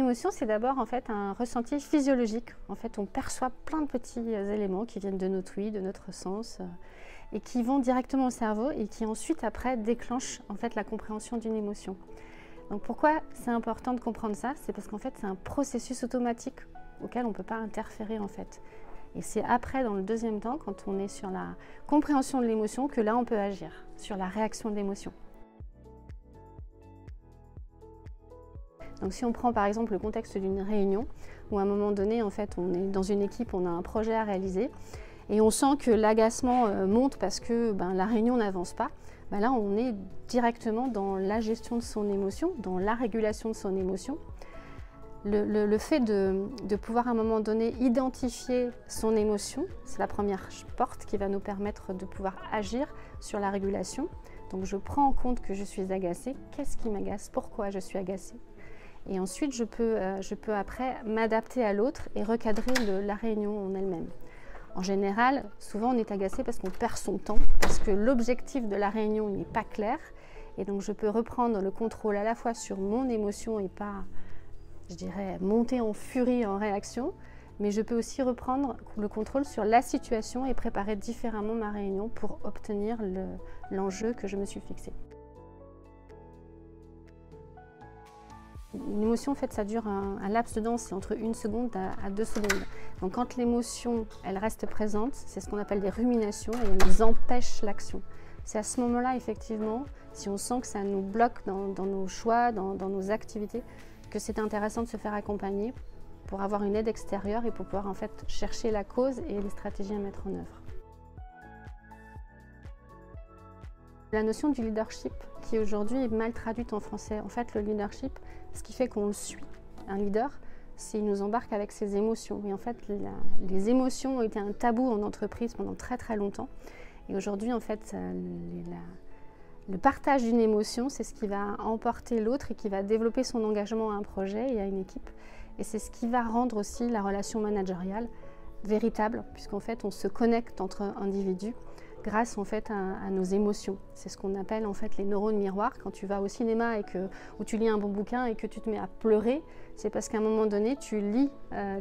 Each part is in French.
émotion, c'est d'abord en fait un ressenti physiologique. En fait, on perçoit plein de petits éléments qui viennent de notre ouïe, de notre sens, et qui vont directement au cerveau et qui ensuite, après, déclenchent en fait la compréhension d'une émotion. Donc pourquoi c'est important de comprendre ça? C'est parce qu'en fait, c'est un processus automatique auquel on ne peut pas interférer en fait. Et c'est après, dans le deuxième temps, quand on est sur la compréhension de l'émotion, que là, on peut agir sur la réaction de l'émotion. Donc si on prend par exemple le contexte d'une réunion, où à un moment donné, en fait, on est dans une équipe, on a un projet à réaliser, et on sent que l'agacement monte parce que la réunion n'avance pas, là on est directement dans la gestion de son émotion, dans la régulation de son émotion. Le fait de pouvoir à un moment donné identifier son émotion, c'est la première porte qui va nous permettre de pouvoir agir sur la régulation. Donc je prends en compte que je suis agacée, qu'est-ce qui m'agace, pourquoi je suis agacée. Et ensuite, je peux après m'adapter à l'autre et recadrer la réunion en elle-même. En général, souvent on est agacé parce qu'on perd son temps, parce que l'objectif de la réunion n'est pas clair. Et donc je peux reprendre le contrôle à la fois sur mon émotion et pas, je dirais, monter en furie, en réaction. Mais je peux aussi reprendre le contrôle sur la situation et préparer différemment ma réunion pour obtenir l'enjeu que je me suis fixé. Une émotion, en fait, ça dure un laps de temps, c'est entre 1 seconde à 2 secondes. Donc quand l'émotion, elle reste présente, c'est ce qu'on appelle des ruminations et elles empêchent l'action. C'est à ce moment-là, effectivement, si on sent que ça nous bloque dans nos choix, dans nos activités, que c'est intéressant de se faire accompagner pour avoir une aide extérieure et pour pouvoir en fait chercher la cause et les stratégies à mettre en œuvre. La notion du leadership, qui aujourd'hui est mal traduite en français. En fait, le leadership, ce qui fait qu'on le suit, un leader, c'est qu'il nous embarque avec ses émotions. Et en fait, les émotions ont été un tabou en entreprise pendant très très longtemps. Et aujourd'hui, en fait, le partage d'une émotion, c'est ce qui va emporter l'autre et qui va développer son engagement à un projet et à une équipe. Et c'est ce qui va rendre aussi la relation managériale véritable, puisqu'en fait, on se connecte entre individus grâce en fait à nos émotions. C'est ce qu'on appelle en fait les neurones miroirs. Quand tu vas au cinéma ou tu lis un bon bouquin et que tu te mets à pleurer, c'est parce qu'à un moment donné, tu lis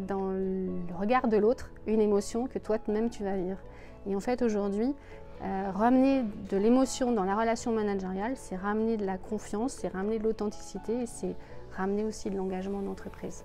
dans le regard de l'autre une émotion que toi-même tu vas vivre. Et en fait aujourd'hui, ramener de l'émotion dans la relation managériale, c'est ramener de la confiance, c'est ramener de l'authenticité et c'est ramener aussi de l'engagement en entreprise.